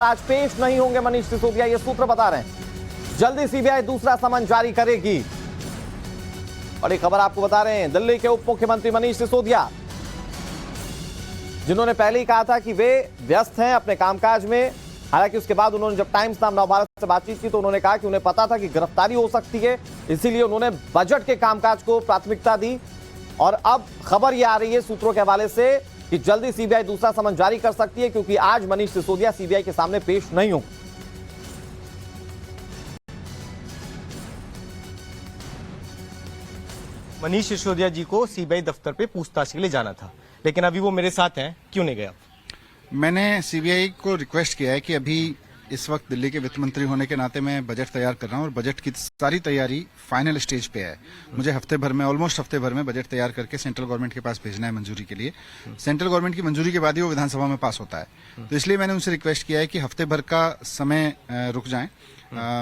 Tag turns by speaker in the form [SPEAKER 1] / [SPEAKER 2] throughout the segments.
[SPEAKER 1] आज पेश नहीं होंगे मनीष सिसोदिया, ये सूत्र बता रहे हैं। जल्दी सीबीआई दूसरा समन जारी करेगी। बड़ी खबर आपको बता रहे हैं, दिल्ली के उप मुख्यमंत्री मनीष सिसोदिया, जिन्होंने पहले ही कहा था कि वे व्यस्त हैं अपने कामकाज में। हालांकि उसके बाद उन्होंने जब टाइम्स नाम नवभारत से बातचीत की तो उन्होंने कहा कि उन्हें पता था कि गिरफ्तारी हो सकती है, इसीलिए उन्होंने बजट के कामकाज को प्राथमिकता दी। और अब खबर यह आ रही है सूत्रों के हवाले से कि जल्दी सीबीआई दूसरा समन जारी कर सकती है, क्योंकि आज मनीष सिसोदिया सीबीआई के सामने पेश नहीं होंगे।
[SPEAKER 2] मनीष सिसोदिया जी को सीबीआई दफ्तर पे पूछताछ के लिए जाना था, लेकिन अभी वो मेरे साथ हैं, क्यों नहीं गया?
[SPEAKER 3] मैंने सीबीआई को रिक्वेस्ट किया है कि अभी इस वक्त दिल्ली के वित्त मंत्री होने के नाते मैं बजट तैयार कर रहा हूं और बजट की सारी तैयारी फाइनल स्टेज पे है। मुझे हफ्ते भर में, ऑलमोस्ट हफ्ते भर में बजट तैयार करके सेंट्रल गवर्नमेंट के पास भेजना है मंजूरी के लिए। सेंट्रल गवर्नमेंट की मंजूरी के बाद ही वो विधानसभा में पास होता है। तो इसलिए मैंने उनसे रिक्वेस्ट किया है कि हफ्ते भर का समय रुक जाएं।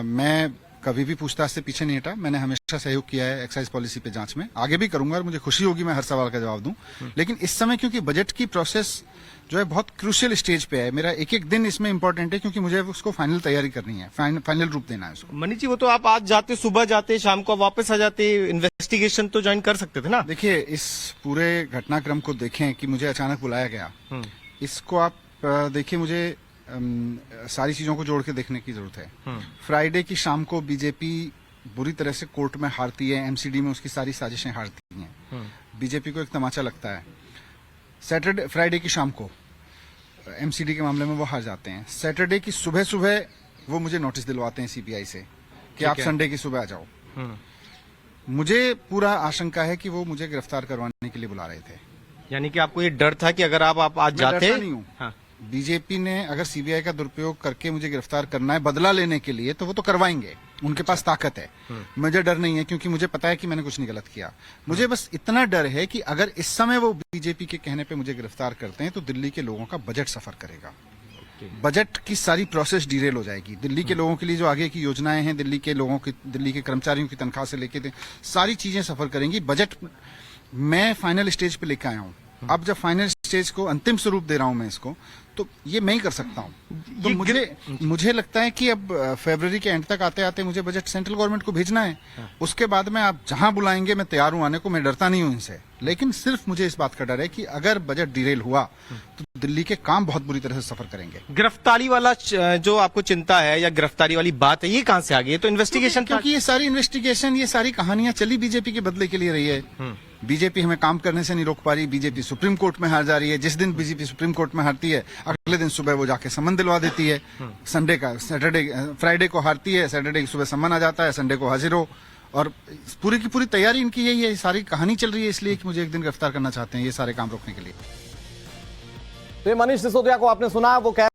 [SPEAKER 3] मैं कभी भी पूछताछ से पीछे नहीं हटा। मैंने हमेशा सहयोग किया है एक्साइज पॉलिसी पे जांच में, आगे भी करूंगा और मुझे खुशी होगी मैं हर सवाल का जवाब दूं। लेकिन इस समय क्योंकि बजट की प्रोसेस जो है बहुत क्रूशियल स्टेज पे है, मेरा एक एक दिन इसमें इंपॉर्टेंट है, क्योंकि मुझे उसको फाइनल तैयारी करनी है, फाइनल रूप देना है उसको।
[SPEAKER 2] मनीष जी, वो तो आप आज जाते, सुबह जाते, शाम को वापस आ जाते, इन्वेस्टिगेशन तो ज्वाइन कर सकते थे ना?
[SPEAKER 3] देखिए, इस पूरे घटनाक्रम को देखें कि मुझे अचानक बुलाया गया, इसको आप देखिए, मुझे सारी चीजों को जोड़ के देखने की जरूरत है। फ्राइडे की शाम को बीजेपी बुरी तरह से कोर्ट में हारती है, एमसीडी में उसकी सारी साजिशें हारती हैं। बीजेपी को एक तमाचा लगता है। सैटरडे, फ्राइडे की शाम को एमसीडी के मामले में वो हार जाते हैं। सैटरडे की सुबह सुबह वो मुझे नोटिस दिलवाते हैं सीबीआई से कि आप संडे की सुबह आ जाओ। मुझे पूरा आशंका है कि वो मुझे गिरफ्तार करवाने के लिए बुला रहे थे।
[SPEAKER 2] यानी कि आपको ये डर था कि अगर आप आज जाते?
[SPEAKER 3] नहीं हूँ। हाँ। बीजेपी ने अगर सीबीआई का दुरुपयोग करके मुझे गिरफ्तार करना है, बदला लेने के लिए, तो वो तो करवाएंगे, उनके पास ताकत है। मुझे डर नहीं है, क्योंकि मुझे पता है कि मैंने कुछ नहीं गलत किया। मुझे बस इतना डर है कि अगर इस समय वो बीजेपी के कहने पे मुझे गिरफ्तार करते हैं तो दिल्ली के लोगों का बजट सफर करेगा। बजट की सारी प्रोसेस डिरेल हो जाएगी। दिल्ली के लोगों के लिए जो आगे की योजनाएं हैं, दिल्ली के लोगों की, दिल्ली के कर्मचारियों की तनख्वाह से लेके सारी चीजें सफर करेंगी। बजट मैं फाइनल स्टेज पे लेकर आया हूँ। अब जब फाइनल स्टेज को अंतिम स्वरूप दे रहा हूं मैं इसको, तो ये मैं ही कर सकता हूं। तो मुझे लगता है कि अब फरवरी के एंड तक आते आते मुझे बजट सेंट्रल गवर्नमेंट को भेजना है। उसके बाद में आप जहां बुलाएंगे मैं तैयार हूं आने को, मैं डरता नहीं हूं इनसे। लेकिन सिर्फ मुझे इस बात का डर है कि अगर बजट डिरेल हुआ तो दिल्ली के काम बहुत बुरी तरह से सफर करेंगे।
[SPEAKER 2] गिरफ्तारी वाला जो आपको चिंता है या गिरफ्तारी वाली बात है, ये कहां से आ गई? तो इन्वेस्टिगेशन,
[SPEAKER 3] क्योंकि ये सारी इन्वेस्टिगेशन, ये सारी कहानियां चली बीजेपी के बदले के लिए रही है। बीजेपी हमें काम करने से नहीं रोक पा रही, बीजेपी सुप्रीम कोर्ट में हार जा रही है। जिस दिन बीजेपी सुप्रीम कोर्ट में हारती है, अगले दिन सुबह वो जाके सम्मन दिलवा देती है। संडे का, फ्राइडे को हारती है, सैटरडे की सुबह सम्मन आ जाता है, संडे को हाजिर हो। और पूरी की पूरी तैयारी इनकी यही है, सारी कहानी चल रही है इसलिए कि मुझे एक दिन गिरफ्तार करना चाहते हैं, ये सारे काम रोकने के लिए।
[SPEAKER 1] तो मनीष सिसोदिया को आपने सुना, वो कह